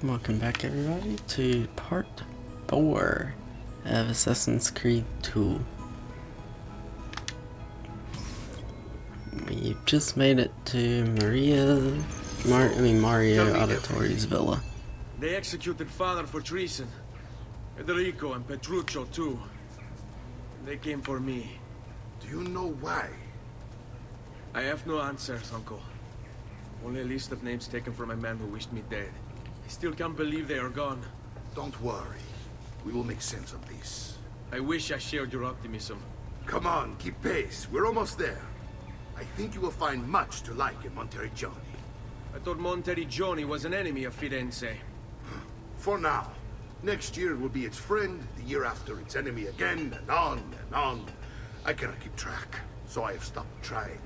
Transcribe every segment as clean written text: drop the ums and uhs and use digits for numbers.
Welcome back everybody to part 4 of Assassin's Creed 2. We've just made it to Mario Auditore's villa. They executed father for treason. Federico and Petruccio too. They came for me. Do you know why? I have no answers, Uncle. Only a list of names taken from a man who wished me dead. I still can't believe they are gone. Don't worry. We will make sense of this. I wish I shared your optimism. Come on, keep pace. We're almost there. I think you will find much to like in Monteriggioni. I thought Monteriggioni was an enemy of Firenze. For now. Next year it will be its friend, the year after its enemy again, and on and on. I cannot keep track, so I have stopped trying.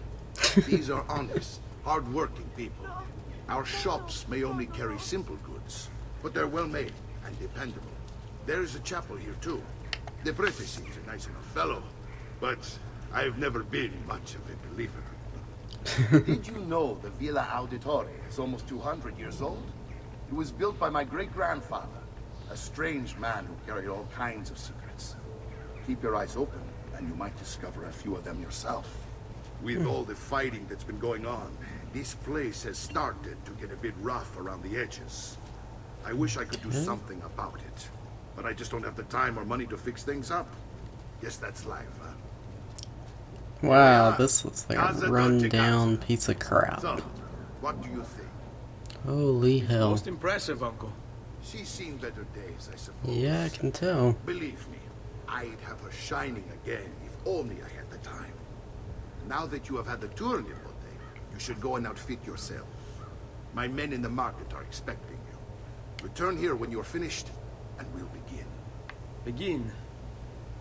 These are honest, hard-working people. Our shops may only carry simple goods, but they're well-made and dependable. There is a chapel here, too. The prete seems a nice enough fellow, but I've never been much of a believer. Did you know the Villa Auditore is almost 200 years old? It was built by my great-grandfather, a strange man who carried all kinds of secrets. Keep your eyes open, and you might discover a few of them yourself. With all the fighting that's been going on, this place has started to get a bit rough around the edges. I wish I could do something about it, but I just don't have the time or money to fix things up. Guess that's life, huh? Wow, this looks like a run-down piece of crap. So, what do you think? Holy hell. Most impressive, Uncle. She's seen better days, I suppose. Yeah, I can tell. Believe me, I'd have her shining again if only I had the time. Now that you have had the tour in your bodega, you should go and outfit yourself. My men in the market are expecting you. Return here when you're finished, and we'll begin. Begin?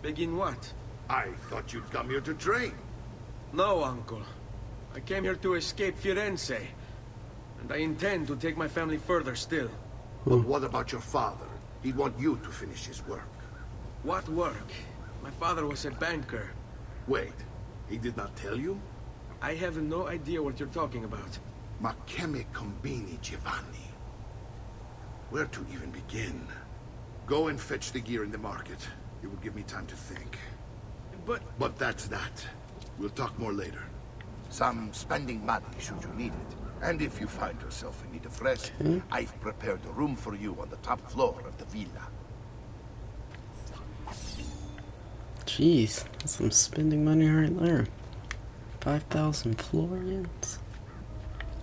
Begin what? I thought you'd come here to train. No, Uncle. I came here to escape Firenze. And I intend to take my family further still. But what about your father? He'd want you to finish his work. What work? My father was a banker. Wait, he did not tell you? I have no idea what you're talking about. Ma che me combini, Giovanni? Where to even begin? Go and fetch the gear in the market. It will give me time to think. But that's that. We'll talk more later. Some spending money should you need it. And if you find yourself in need of rest, I've prepared a room for you on the top floor of the villa. Jeez, that's some spending money right there. 5,000 florins?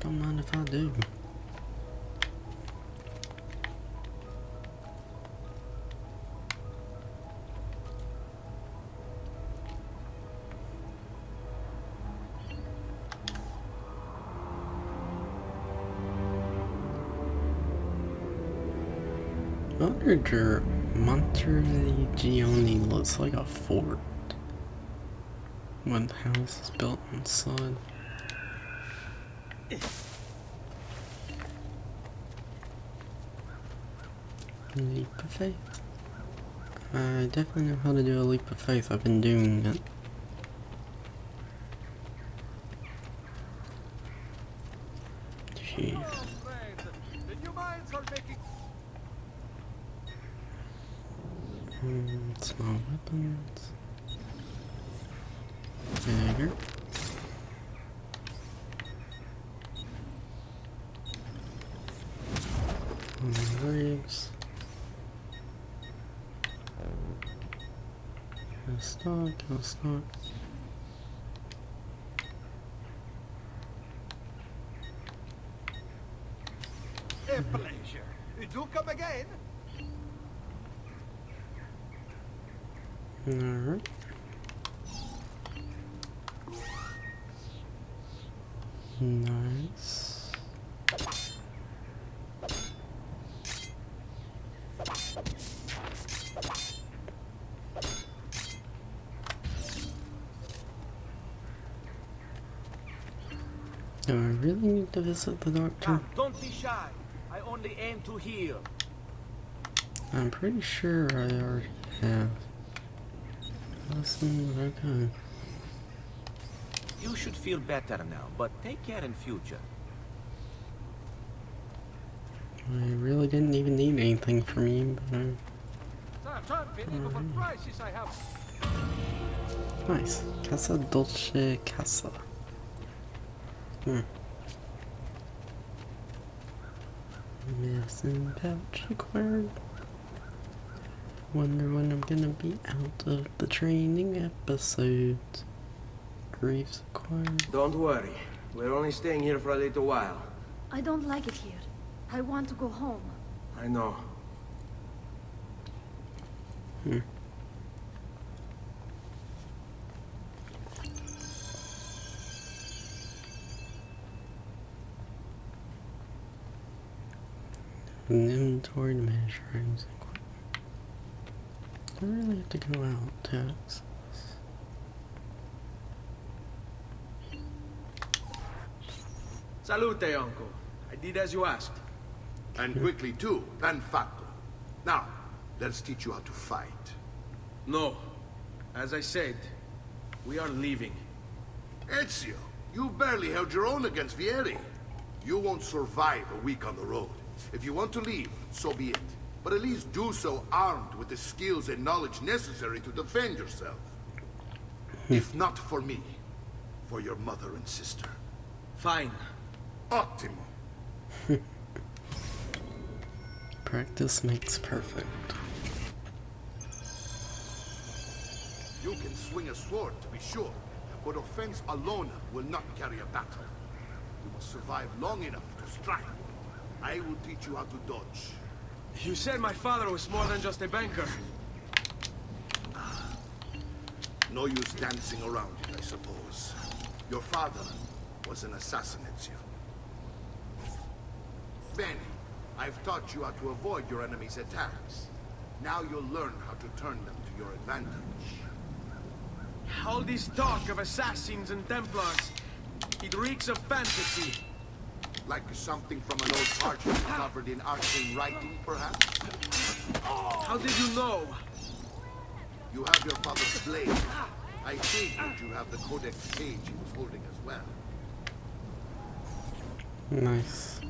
Don't mind if I do. Monteriggioni looks like a fort. One house is built inside. Leap of faith. I definitely know how to do a leap of faith. I've been doing it. Jeez. Small weapons. Dagger. Legs. A stock. A pleasure. Do come again. Alright. Nice. Do I really need to visit the doctor? Come, don't be shy. I only aim to heal. I'm pretty sure I already have. Okay. You should feel better now, but take care in future. I really didn't even need anything from you, but prices I have. nice. Casa Dolce Casa. Medicine pouch acquired. Wonder when I'm gonna be out of the training episodes. Griefs acquired. Don't worry. We're only staying here for a little while. I don't like it here. I want to go home. I know. An inventory to manage rooms and equipment. I really have to go out to access. Salute, uncle. I did as you asked. And quickly too, ben fatto. Now, let's teach you how to fight. No. As I said, we are leaving. Ezio, you barely held your own against Vieri. You won't survive a week on the road. If you want to leave, so be it. But at least do so armed with the skills and knowledge necessary to defend yourself. If not for me, for your mother and sister. Fine. Ottimo. Practice makes perfect. You can swing a sword, to be sure, but offense alone will not carry a battle. You must survive long enough to strike. I will teach you how to dodge. You said my father was more than just a banker. No use dancing around it, I suppose. Your father was an assassin, Ezio. Bene, I've taught you how to avoid your enemy's attacks. Now you'll learn how to turn them to your advantage. All this talk of assassins and Templars, it reeks of fantasy. Like something from an old parchment covered in arcane writing, perhaps? How did you know? You have your father's blade. I figured you have the codex page he was holding as well. Nice.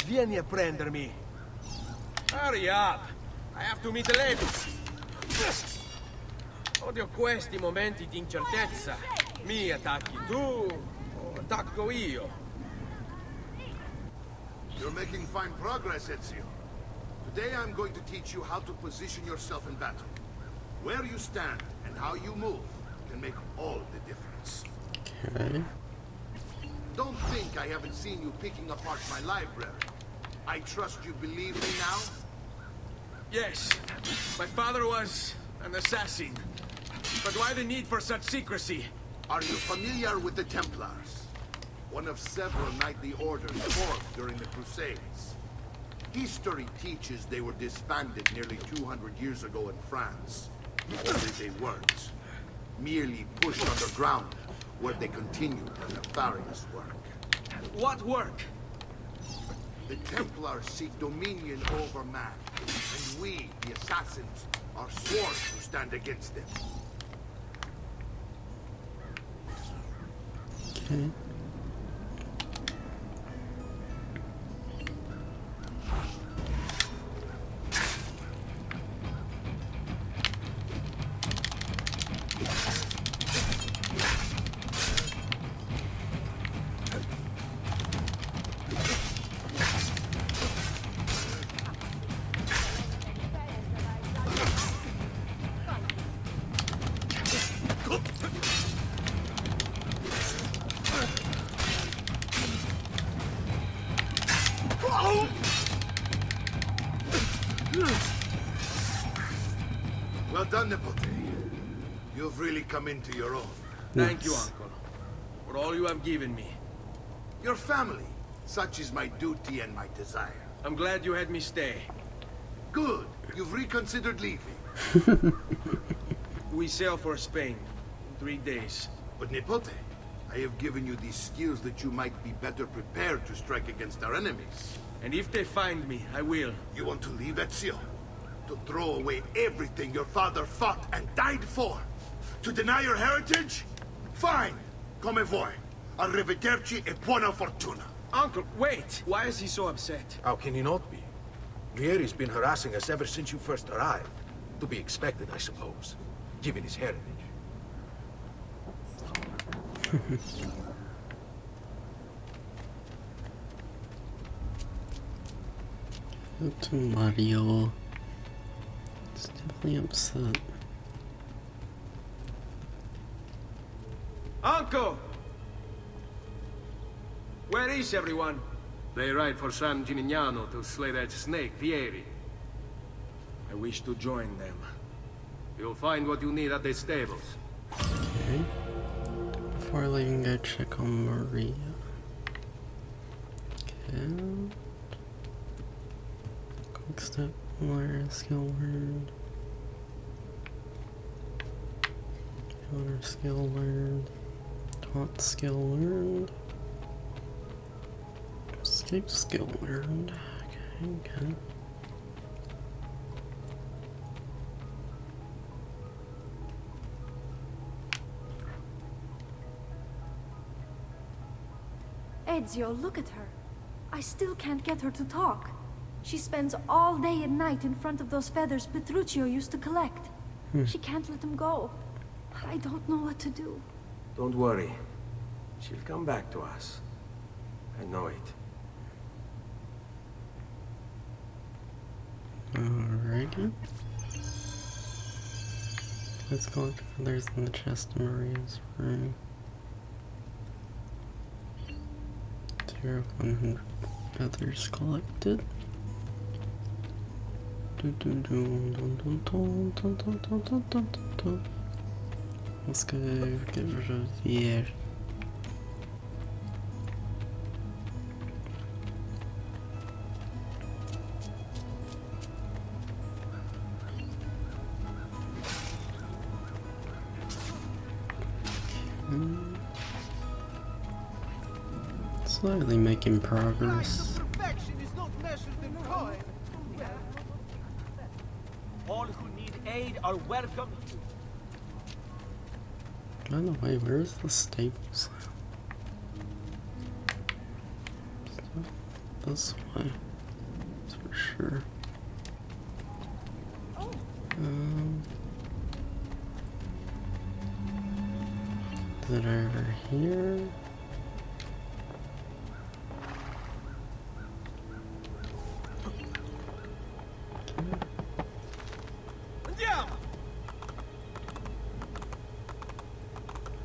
Vieni a prendermi. Hurry up! I have to meet a lady. Odio questi momenti di incertezza. Mi attacchi tu, o attacco io. You're making fine progress, Ezio. Today I'm going to teach you how to position yourself in battle. Where you stand and how you move can make all the difference. Okay. Don't think I haven't seen you picking apart my library. I trust you believe me now? Yes, my father was an assassin. But why the need for such secrecy? Are you familiar with the Templars? One of several knightly orders formed during the Crusades. History teaches they were disbanded nearly 200 years ago in France. Only they weren't. Merely pushed underground, where they continued their nefarious work. What work? The Templars seek dominion over man, and we, the assassins, are sworn to stand against them. Okay. Well done, Nipote. You've really come into your own. Thank you, Uncle, for all you have given me. Your family. Such is my duty and my desire. I'm glad you had me stay. Good. You've reconsidered leaving. We sail for Spain in 3 days. But Nipote, I have given you these skills that you might be better prepared to strike against our enemies. And if they find me, I will. You want to leave, Ezio? To throw away everything your father fought and died for? To deny your heritage? Fine. Come vuoi. Arrivederci e buona fortuna. Uncle, wait! Why is he so upset? How can he not be? Vieri's been harassing us ever since you first arrived. To be expected, I suppose, given his heritage. Go to Mario. He's definitely upset. Uncle! Where is everyone? They ride for San Gimignano to slay that snake, Vieri. I wish to join them. You'll find what you need at the stables. Okay. Before leaving, go check on Maria. Okay. Quick step, wire, skill learned. Counter skill learned. Taunt skill learned. Escape skill learned. Okay. Ezio, look at her. I still can't get her to talk. She spends all day and night in front of those feathers Petruccio used to collect. She can't let them go. I don't know what to do. Don't worry. She'll come back to us. I know it. Alrighty. Let's collect feathers in the chest in Maria's room. 0 of 100 feathers collected. Let's go get rid of Vieri. Slowly making progress. Perfection is not measured in coin. All who need aid are welcome. By the way, where's the stables? This way. That's for sure. Is it over here?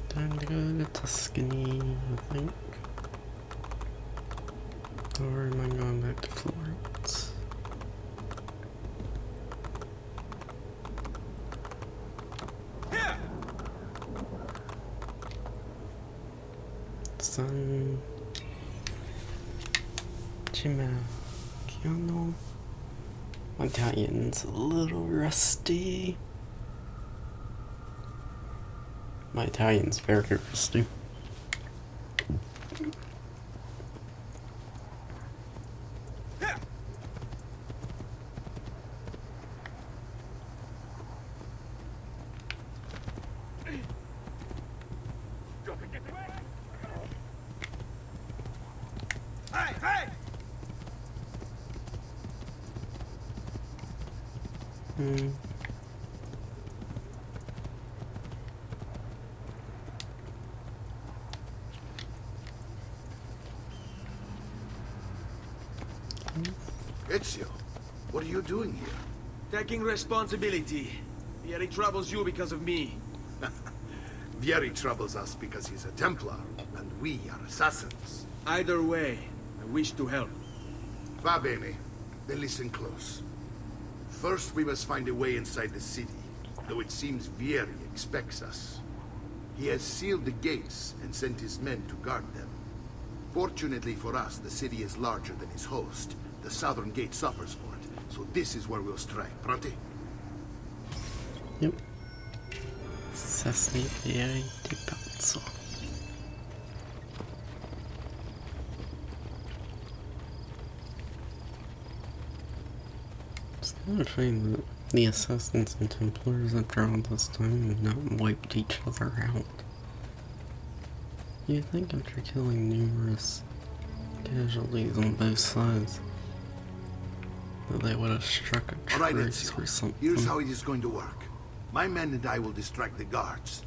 Time to go to Tuscany, I think. Or am I going back to Florence? San Gimignano. My Italian's a little rusty. My Italian's very rusty. Ezio, what are you doing here? Taking responsibility. Vieri troubles you because of me. Vieri troubles us because he's a Templar, and we are assassins. Either way, I wish to help. Va bene. Then listen close. First, we must find a way inside the city, though it seems Vieri expects us. He has sealed the gates and sent his men to guard them. Fortunately for us, the city is larger than his host. The southern gate suffers for it, so this is where we'll strike. Pronti? Yep. Assassinate Vieri di Pazzi. It's kind of shame that the Assassins and Templars after all this time have not wiped each other out. You'd think after killing numerous Casualties on both sides. They would have struck a All right, trace or Ezio. something. Here's how it is going to work. My men and I will distract the guards.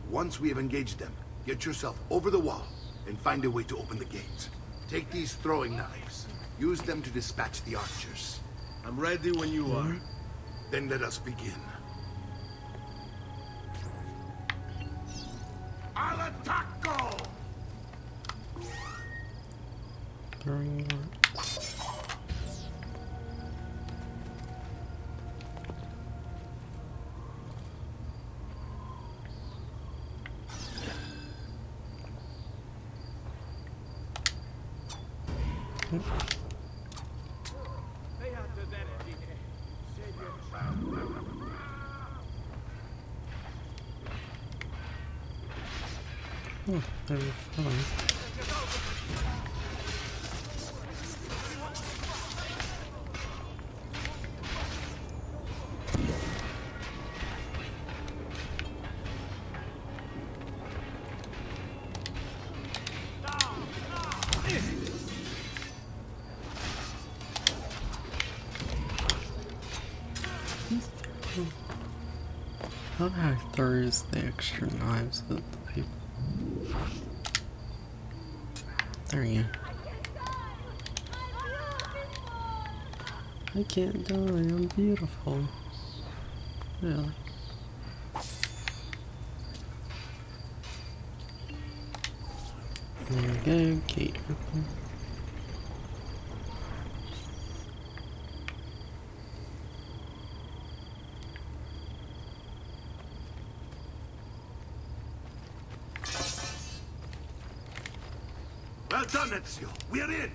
Once we have engaged them, get yourself over the wall and find a way to open the gates. Take these throwing knives. Use them to dispatch the archers. I'm ready when you are. Then let us begin. Al attacco! Throwing what? Oh, they're fun. How I throws the extra knives at the people. There you go. I can't die, I'm beautiful. Really. There we go, gate open. Well done, Ezio. We're in.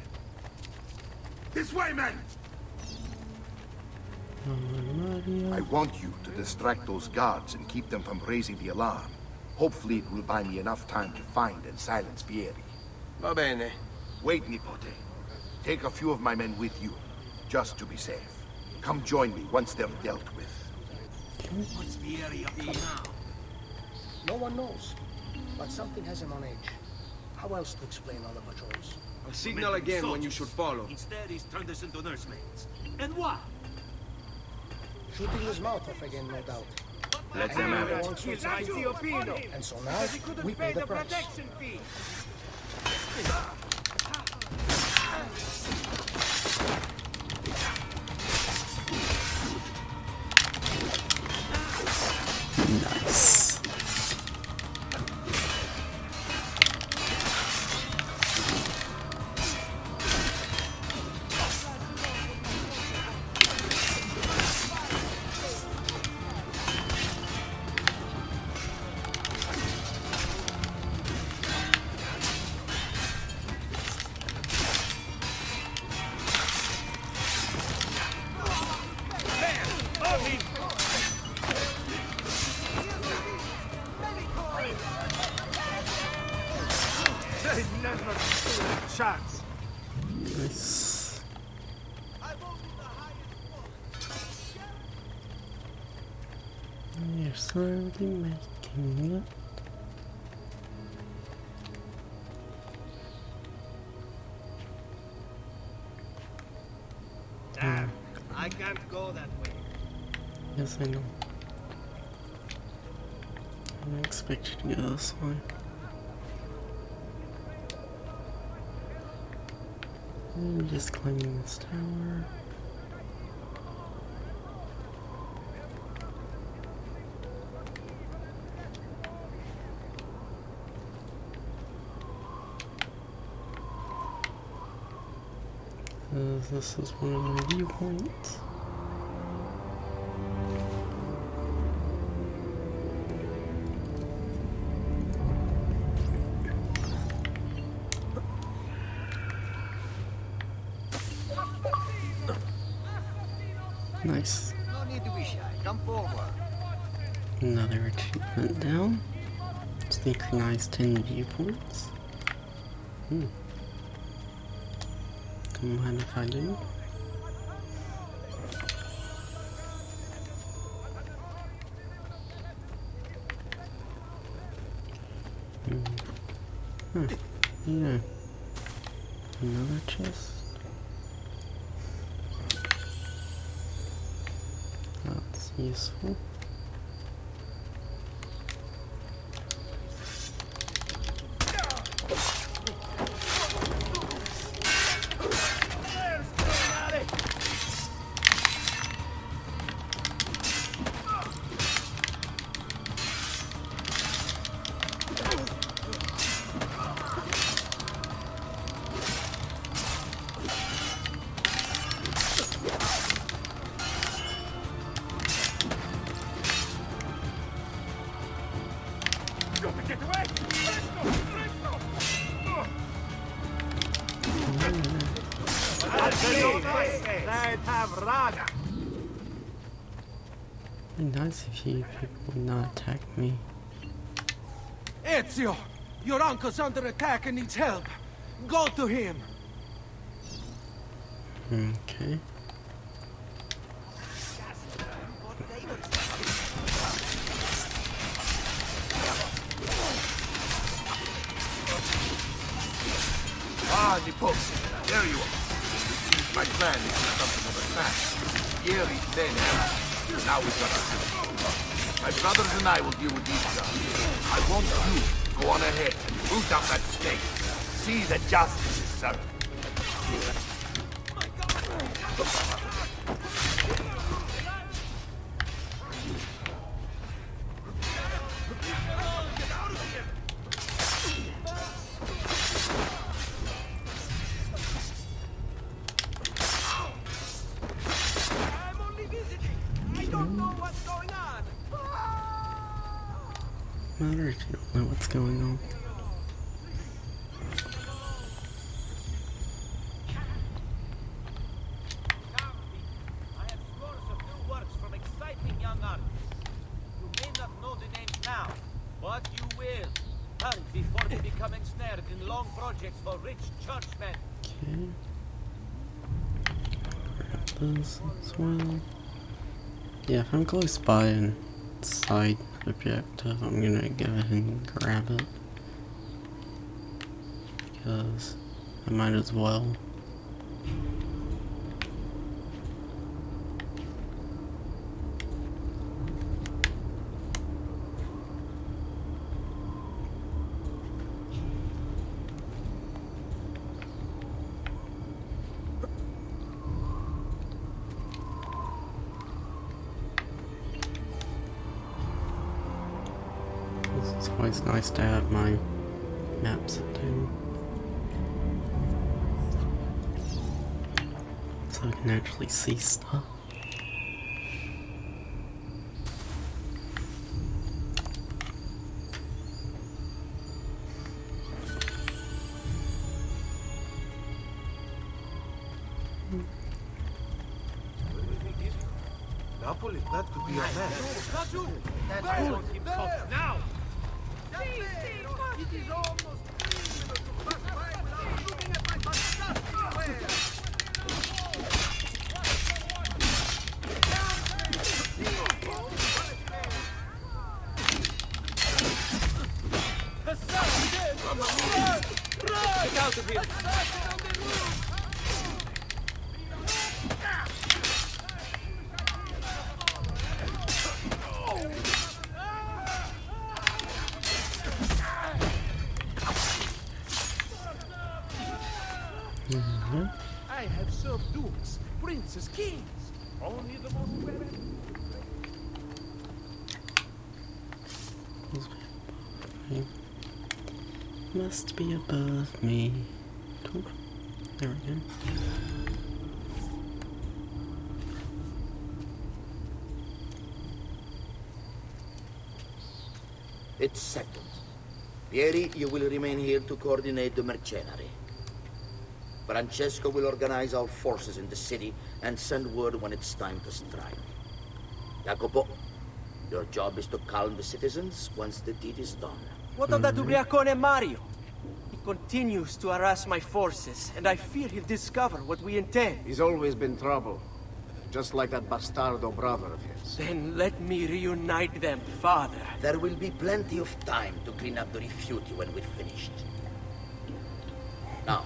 This way, men. I want you to distract those guards and keep them from raising the alarm. Hopefully it will buy me enough time to find and silence Vieri. Va bene. Wait, Nipote. Take a few of my men with you, just to be safe. Come join me once they're dealt with. What's Vieri up to now? No one knows, but something has him on edge. How else to explain all the patrols? I'll signal again when you should follow. Instead, he's turned us into nursemaids. And what? Shooting his mouth off again, no doubt. Let them have it. And so now, we pay the price. Nice. Nice. You're slowly making it. Damn, I can't go that way. Yes, I know. I didn't expect you to go this way. I'm just climbing this tower. This is one of my viewpoints. Nice. No need to be shy. Come forward. Another achievement down. Synchronize 10 viewpoints. Don't mind if I do. Yeah. Another chest. That's useful. It'd be nice if you people would not attack me. Ezio! Your uncle's under attack and needs help. Go to him! Okay. Ah, Nipo, there you are. It seems my plan is something of a snack. Vieri's men have. Now we've got to. My brothers and I will deal with these guys. I want you to go on ahead and root out that snake. See that justice is served. Matter if you don't know what's going on. I have scores of new works from exciting young artists. You may not know the names now, but you will. Hurry before they become ensnared in long projects for rich churchmen. Okay. Grab this as well. Yeah, if I'm close by and side objective, I'm gonna go ahead and grab it. Because I might as well. It's always nice to have my maps too, so I can actually see stuff. Napoli, that could be our man. Not you! There! Now! It is almost criminal to pass by without looking at my fantastic wares. Get out of here! I have served dukes, princes, kings. Only the most Must be above me. Cool. There we go. It's settled. Vieri, you will remain here to coordinate the mercenary. Francesco will organize our forces in the city and send word when it's time to strike. Jacopo, your job is to calm the citizens once the deed is done. What of that Ubriacone Mario? He continues to harass my forces, and I fear he'll discover what we intend. He's always been trouble. Just like that bastardo brother of his. Then let me reunite them, father. There will be plenty of time to clean up the refuge when we're finished. Now,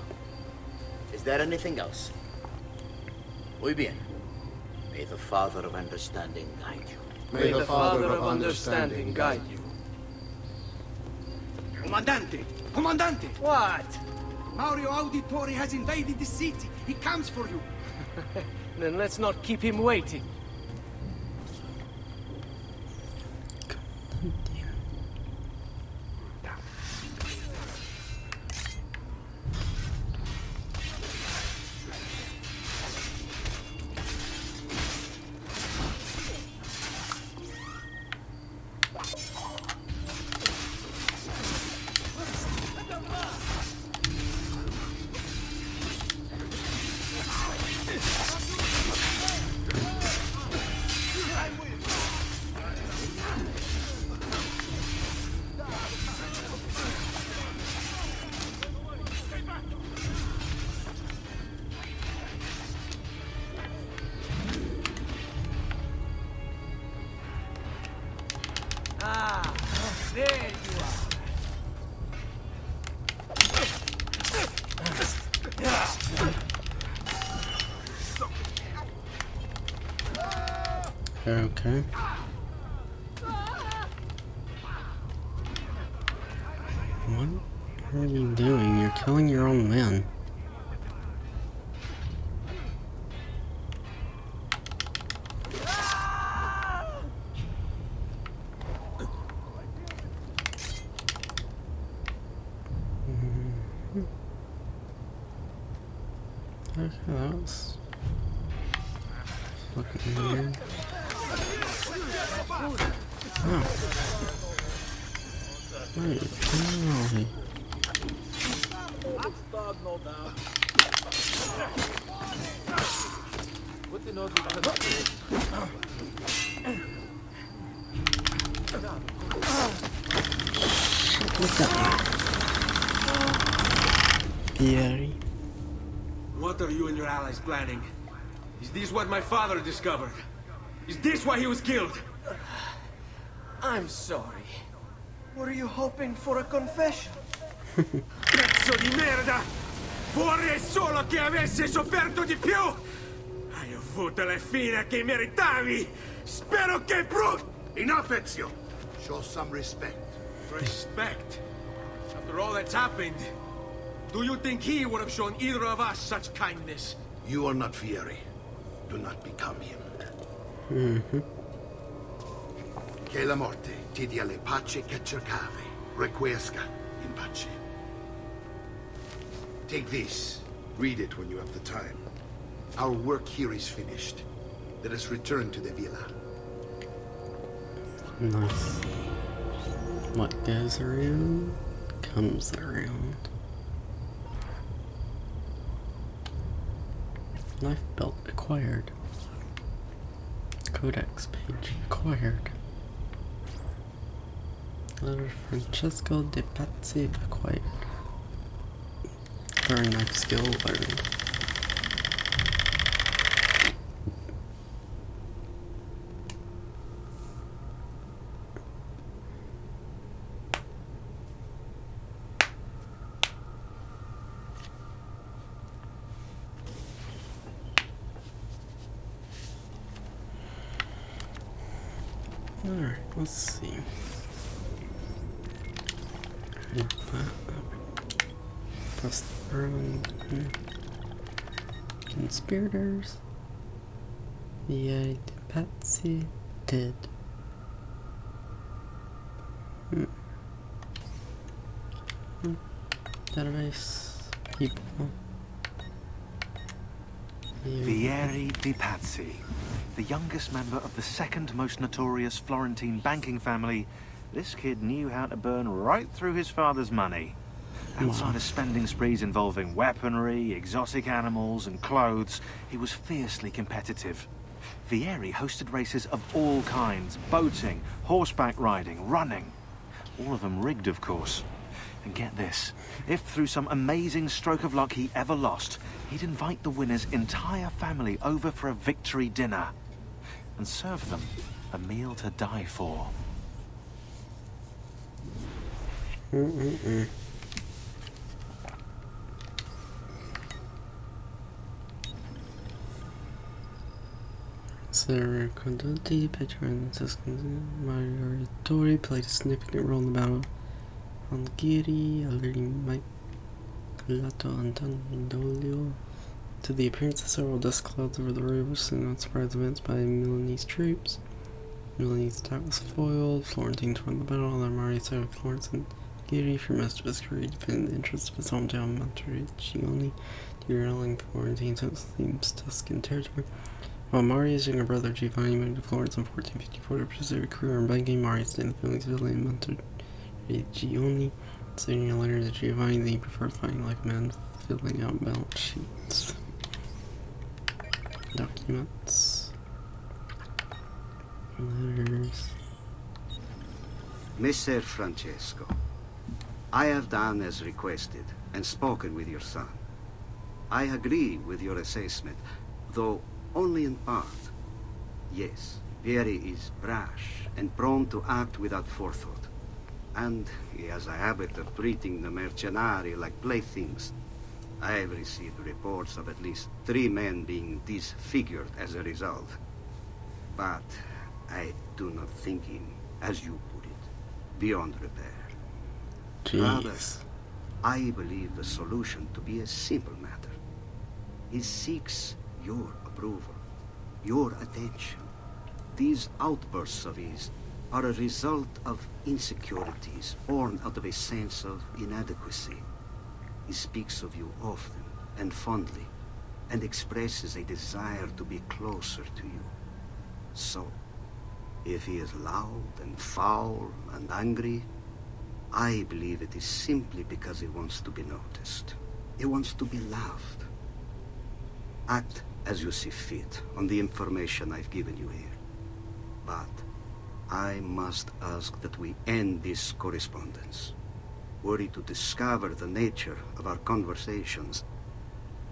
there anything else? Muy bien. May the Father of Understanding guide you. May the Father of Understanding guide you. Comandante! Comandante! What? Mario Auditore has invaded the city. He comes for you. Then let's not keep him waiting. There you are. Okay. What are you doing? You're killing your own men. Okay, that was fucking weird. Oh. Wait, no. Look at me. Vieri. What are you and your allies planning? Is this what my father discovered? Is this why he was killed? I'm sorry. Were you hoping for a confession? Pezzo di merda! Vorrei solo che avessi sofferto di più! Hai avuto la fine che meritavi! Spero che Enough, Ezio! Show some respect. Respect? After all that's happened, do you think he would have shown either of us such kindness? You are not Vieri. Do not become him. Che la morte ti dia le pace che cercavi. Requiesca in pace. Take this. Read it when you have the time. Our work here is finished. Let us return to the villa. Nice. What goes around comes around. Knife belt acquired. Codex page acquired. Letter Francesco de Pazzi acquired. Third knife skill learned. Alright, let's see. Plus conspirators. Vieri de Pazzi dead. Database people. Vieri de Pazzi, the youngest member of the second most notorious Florentine banking family. This kid knew how to burn right through his father's money. Outside of spending sprees involving weaponry, exotic animals, and clothes, he was fiercely competitive. Vieri hosted races of all kinds, boating, horseback riding, running. All of them rigged, of course. And get this, if through some amazing stroke of luck he ever lost, he'd invite the winner's entire family over for a victory dinner and serve them a meal to die for. Sarah Condotti, patron Mario Auditore, played a significant role in the battle on the Vieri, alerting Mike Lato Antondolio to the appearance of several dust clouds over the river, soon on surprise events by Milanese troops. Milanese attack was foiled. Florentines won the battle on the Mari side of Florence and Vieri for most of his career, defending the interests of his hometown Monteriggioni, derailing Florentines and claims Tuscan territory. While Mari's younger brother Giovanni moved to Florence in 1454 to pursue a career in banking, Mari stayed in the family's villa in Monteriggioni, stating in a letter to Giovanni that he preferred fighting like a man, filling out balance sheets. Documents. Letters. Messer Francesco, I have done as requested and spoken with your son. I agree with your assessment, though only in part. Yes, Vieri is brash and prone to act without forethought. And he has a habit of treating the mercenari like playthings. I have received reports of at least 3 men being disfigured as a result. But I do not think him, as you put it, beyond repair. Rather, I believe the solution to be a simple matter. He seeks your approval, your attention. These outbursts of his are a result of insecurities born out of a sense of inadequacy. He speaks of you often and fondly, and expresses a desire to be closer to you. So, if he is loud and foul and angry, I believe it is simply because he wants to be noticed. He wants to be loved. Act as you see fit on the information I've given you here. But I must ask that we end this correspondence. Were he to discover the nature of our conversations,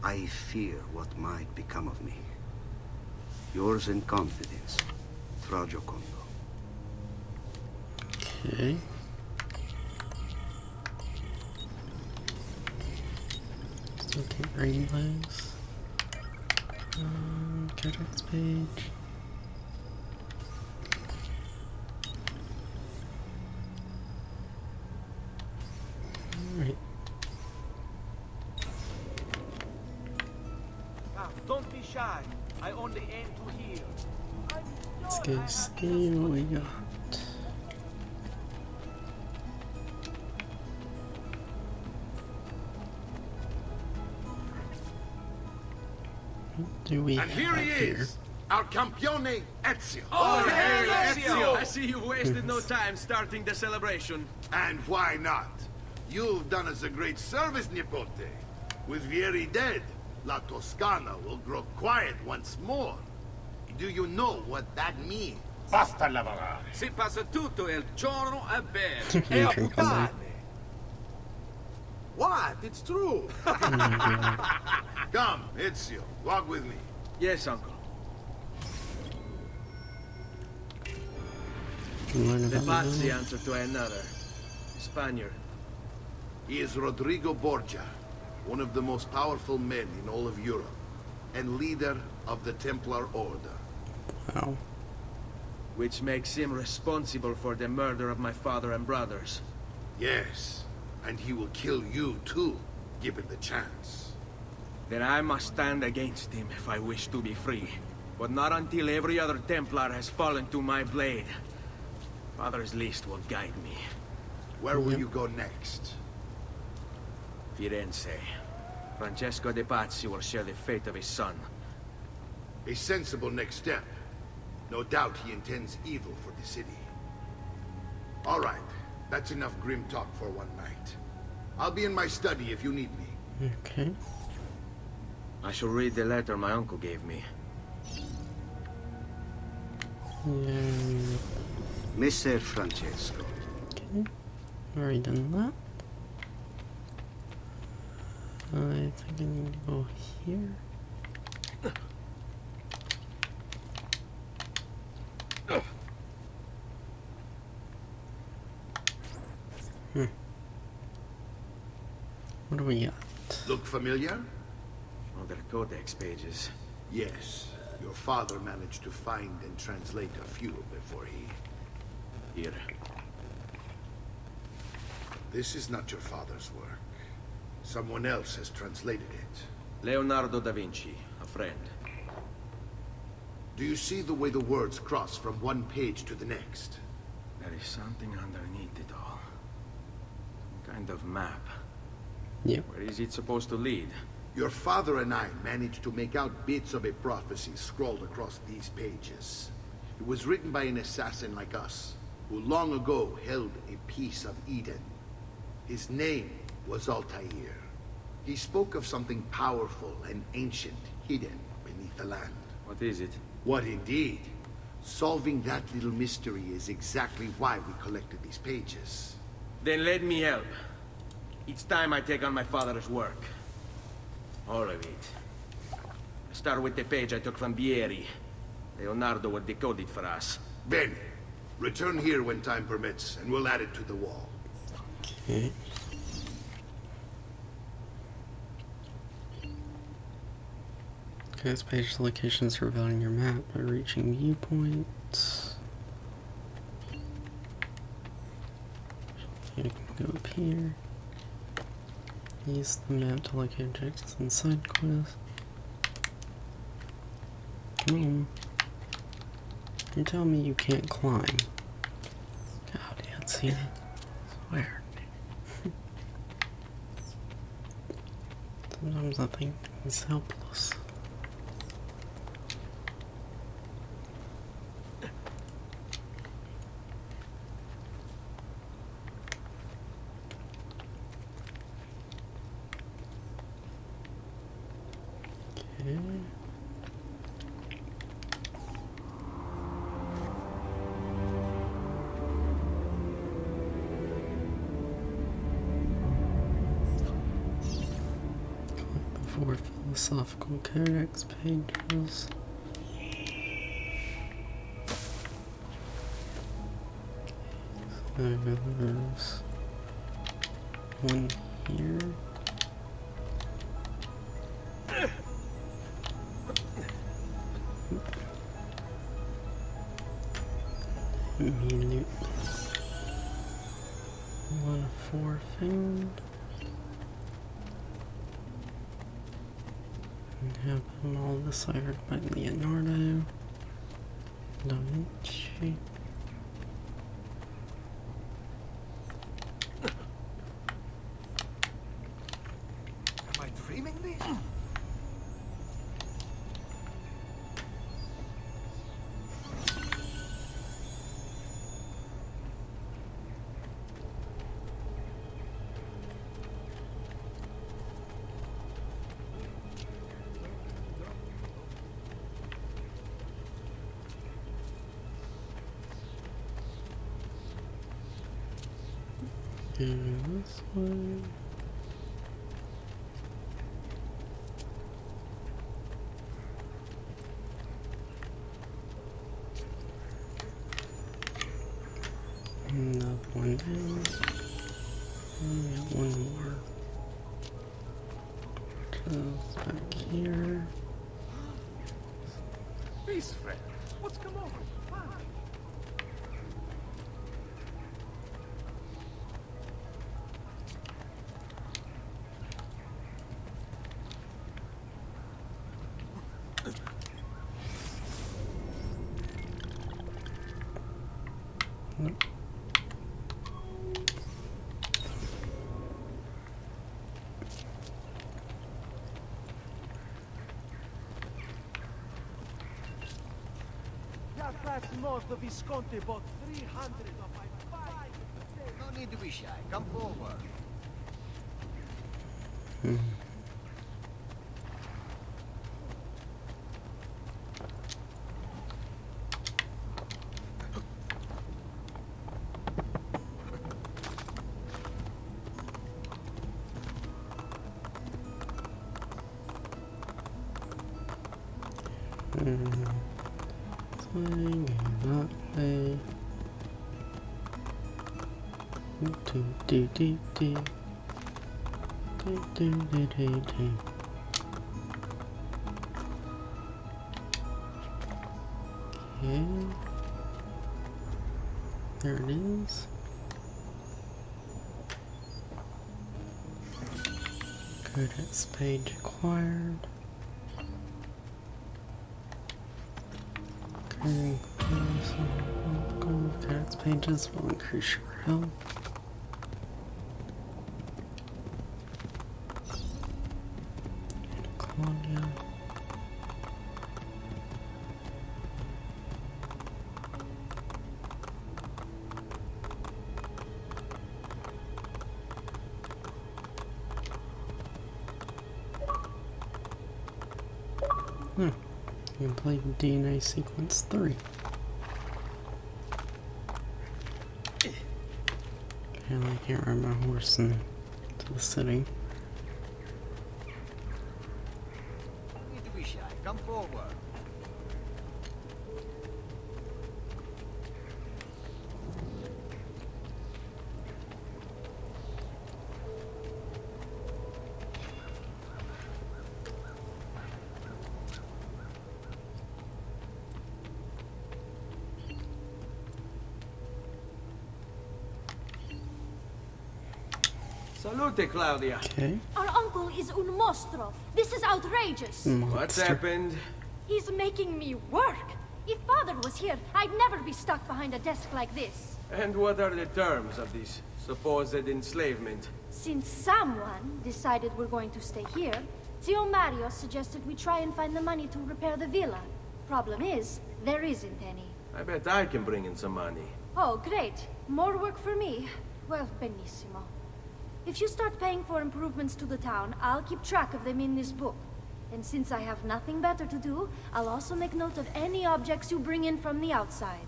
I fear what might become of me. Yours in confidence, Fra Giocondo. Okay. Okay, rating those. Codex page. Alright. Now, don't be shy. I only aim to heal. Let's go see what we got. What do we And here have he here? is, our campione Ezio. Oh, hey, Ezio! I see you wasted no time starting the celebration. And why not? You've done us a great service, Nipote. With Vieri dead, La Toscana will grow quiet once more. Do you know what that means? Basta lavorare. Si passa tutto il giorno a bere. E a puttane. What? It's true. Come, Ezio, walk with me. Yes, uncle. The Pazzi answer to another. Spaniard. He is Rodrigo Borgia, one of the most powerful men in all of Europe, and leader of the Templar Order. Wow. Which makes him responsible for the murder of my father and brothers. Yes, and he will kill you too, given the chance. Then I must stand against him if I wish to be free. But not until every other Templar has fallen to my blade. Father's list will guide me. Where will you go next? Firenze. Francesco de Pazzi will share the fate of his son. A sensible next step. No doubt he intends evil for the city. All right, that's enough grim talk for one night. I'll be in my study if you need me. Okay. I shall read the letter my uncle gave me. Messer Francesco. Okay. Already done that. I think I need to go here. What do we got? Look familiar? Oh, they're codex pages. Yes. Your father managed to find and translate a few before he... Here. This is not your father's work. Someone else has translated it. Leonardo da Vinci, a friend. Do you see the way the words cross from one page to the next? There is something underneath it all. Some kind of map. Yep. Where is it supposed to lead? Your father and I managed to make out bits of a prophecy scrawled across these pages. It was written by an assassin like us, who long ago held a piece of Eden. His name was Altair. He spoke of something powerful and ancient hidden beneath the land. What is it? What indeed? Solving that little mystery is exactly why we collected these pages. Then let me help. Each time I take on my father's work. All of it. I start with the page I took from Vieri. Leonardo will decode it for us. Bene. Return here when time permits, and we'll add it to the wall. Okay. This page locations for routing your map by reaching viewpoints. You can go up here. Use the map to locate objectives and side quests. Come on. You're telling me you can't climb. God, Nancy. I swear. Sometimes I think he's helpless. Okay. Four philosophical codex pages. There's one here. Immediately. One four found. Have them all deciphered by Leonardo da Vinci. Am I dreaming this? And this one. Another one down. And got one more. Just back here. Peace, friend. What's come over? Fine. Nope. That north of Visconti bought 300 of my 5. No need to be shy. Come forward. Swing that way. Do do do do. Do do do do do. Okay. There it is. Codex page acquired. Codex pages will increase your health. Claudia. You can play DNA sequence 3. Apparently I can't ride my horse into the city. No need to be shy. Come forward. Salute, Claudia. Okay. Our uncle is un mostro. This is outrageous. What's happened? He's making me work. If father was here, I'd never be stuck behind a desk like this. And what are the terms of this supposed enslavement? Since someone decided we're going to stay here, Zio Mario suggested we try and find the money to repair the villa. Problem is, there isn't any. I bet I can bring in some money. Oh, great. More work for me. Well, benissimo. If you start paying for improvements to the town, I'll keep track of them in this book. And since I have nothing better to do, I'll also make note of any objects you bring in from the outside.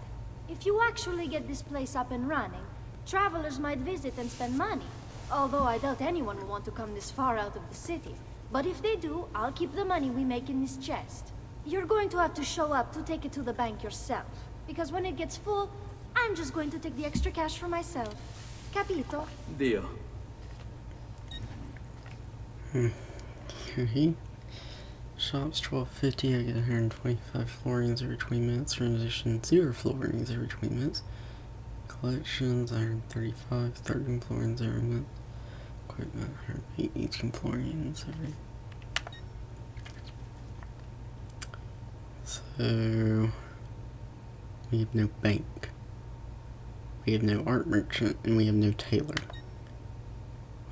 If you actually get this place up and running, travelers might visit and spend money. Although I doubt anyone will want to come this far out of the city. But if they do, I'll keep the money we make in this chest. You're going to have to show up to take it to the bank yourself. Because when it gets full, I'm just going to take the extra cash for myself. Capito? Deal. Okay. Shops 12.50. I get 125 florins every 20 minutes. Transition 0 florins every 20 minutes. Collections 135, 13 florins every minute. Equipment 118 florins every. So we have no bank. We have no art merchant, and we have no tailor.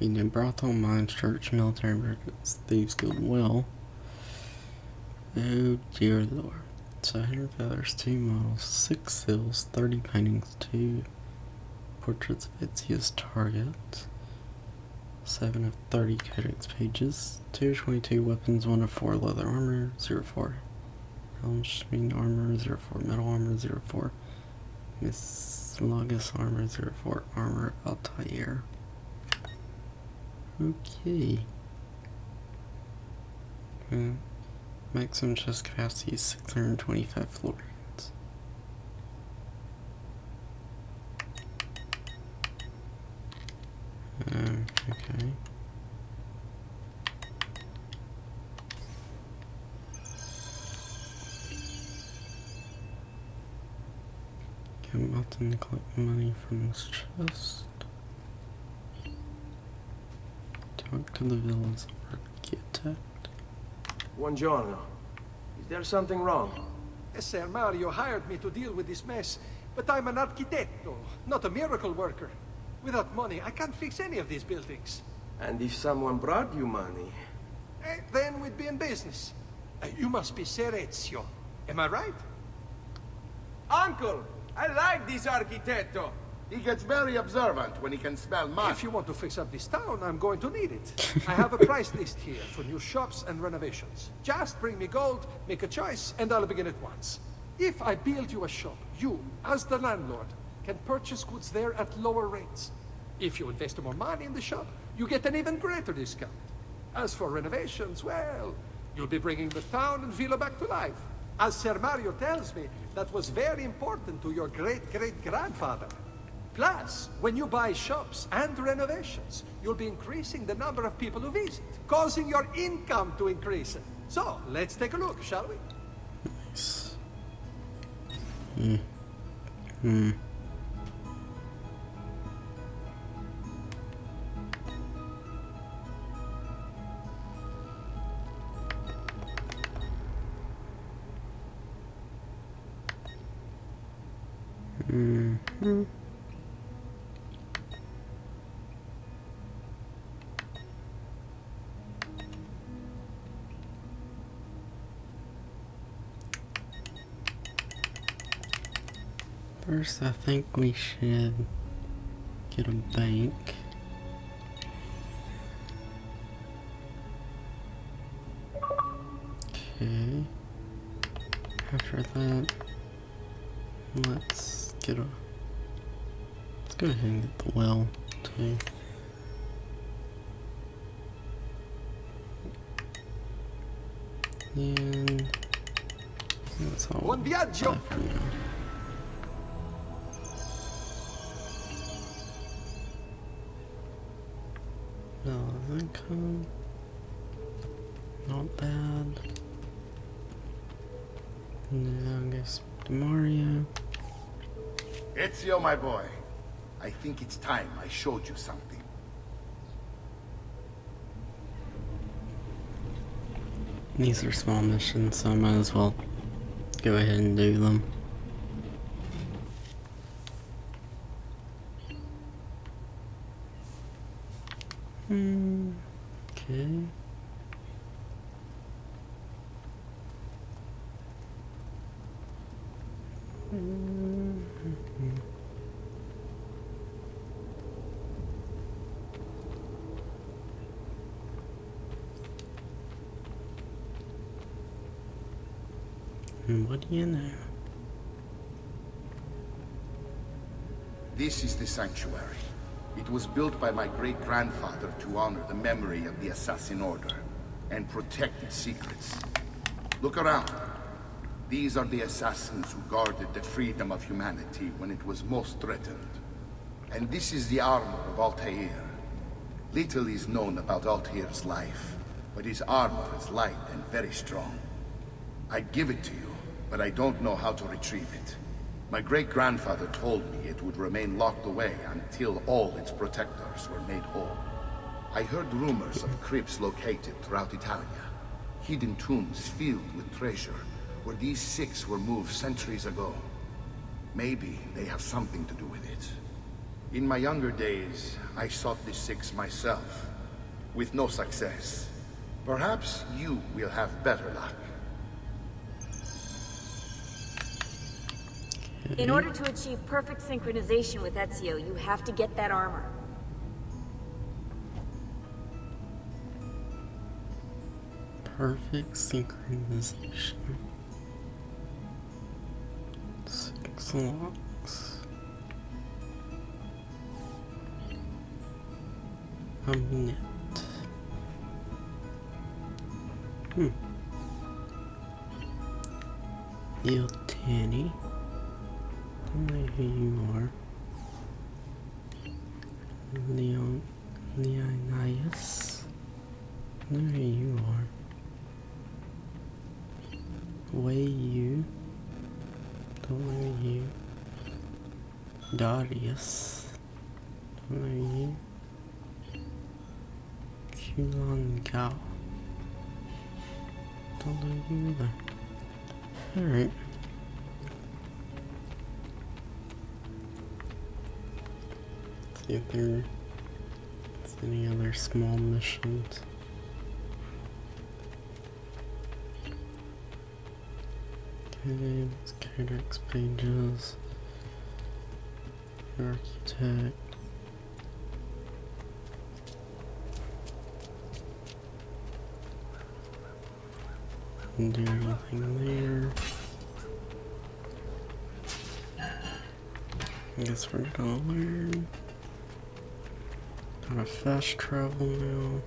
We have no brothel, mines, church, military merchants, thieves guild, well. Oh dear lord. So 100 feathers, 2 models, 6 seals, 30 paintings, 2 portraits of Ezio's target, 7 of 30 codex pages, 2 of 22 weapons, 1 of 4 leather armor, 0 4 Helmsmeed armor, 0 4 metal armor, 0 4 Miss Lagus armor, 0 4 armor Altair. Okay. Maximum chest capacity is 625 florins. Okay. Come out and collect money from this chest. Talk to the villains or get attacked. Buongiorno. Is there something wrong? Ser Mario hired me to deal with this mess, but I'm an architetto, not a miracle worker. Without money, I can't fix any of these buildings. And if someone brought you money? Then we'd be in business. You must be Ser Ezio. Am I right? Uncle! I like this architetto! He gets very observant when he can smell mud. If you want to fix up this town, I'm going to need it. I have a price list here for new shops and renovations. Just bring me gold, make a choice, and I'll begin at once. If I build you a shop, you, as the landlord, can purchase goods there at lower rates. If you invest more money in the shop, you get an even greater discount. As for renovations, well, you'll be bringing the town and villa back to life. As Ser Mario tells me, that was very important to your great-great-grandfather. Plus, when you buy shops and renovations, you'll be increasing the number of people who visit, causing your income to increase. So, let's take a look, shall we? Nice. First, I think we should get a bank. Okay. After that, let's go ahead and get the well too. And that's all. Buon viaggio! For now. No income. Not bad. Yeah, I guess Mario. Ezio, my boy. I think it's time I showed you something. These are small missions, so I might as well go ahead and do them. Okay. What do you know? This is the sanctuary. It was built by my great-grandfather to honor the memory of the Assassin Order and protect its secrets. Look around. These are the assassins who guarded the freedom of humanity when it was most threatened. And this is the armor of Altair. Little is known about Altair's life, but his armor is light and very strong. I'd give it to you, but I don't know how to retrieve it. My great-grandfather told me it would remain locked away until all its protectors were made whole. I heard rumors of crypts located throughout Italia, hidden tombs filled with treasure, where these six were moved centuries ago. Maybe they have something to do with it. In my younger days, I sought the six myself, with no success. Perhaps you will have better luck. In order to achieve perfect synchronization with Ezio, you have to get that armor. Perfect synchronization. 6 locks. A minute. Neil Tanny. I don't know who you are. Leonidas. I know who you are. Wei Yu. Don't know you. Darius. Don't know you. Kulon Gao. Don't know you either. Alright. See if there's any other small missions. Okay, let's codex pages. Architect. Didn't do anything there. I guess we're gonna learn how to fast travel now.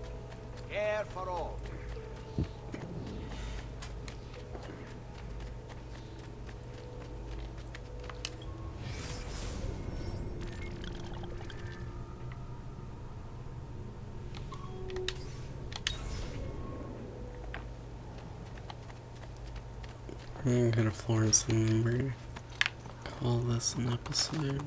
Air for all. I'm gonna go to Florence and remember. call this an episode.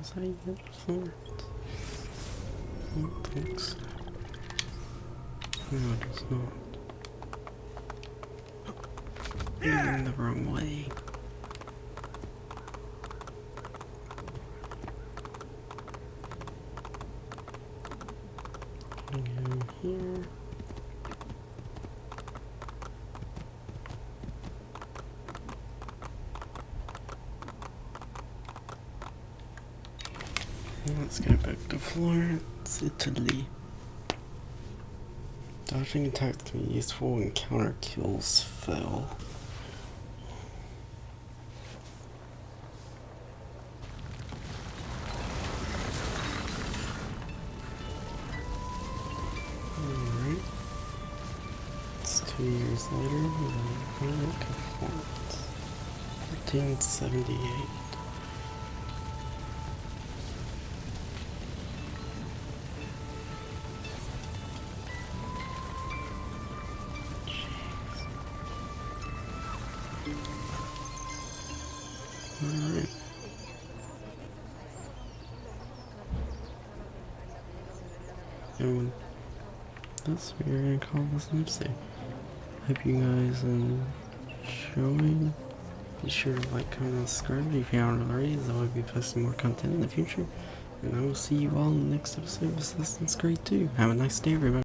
Is that how you get Florence? I don't think so. No, it is not. Going the wrong way. Go here. Let's get back to Florence, Italy. Dodging attacks can be useful when counter kills fail. Alright. It's 2 years later, and Florence. 1478. Alright. And that's what we're gonna call this episode. Hope you guys enjoyed. Be sure to like, comment, and subscribe if you haven't already, as I will be posting more content in the future. And I will see you all in the next episode of Assassin's Creed 2. Have a nice day, everybody.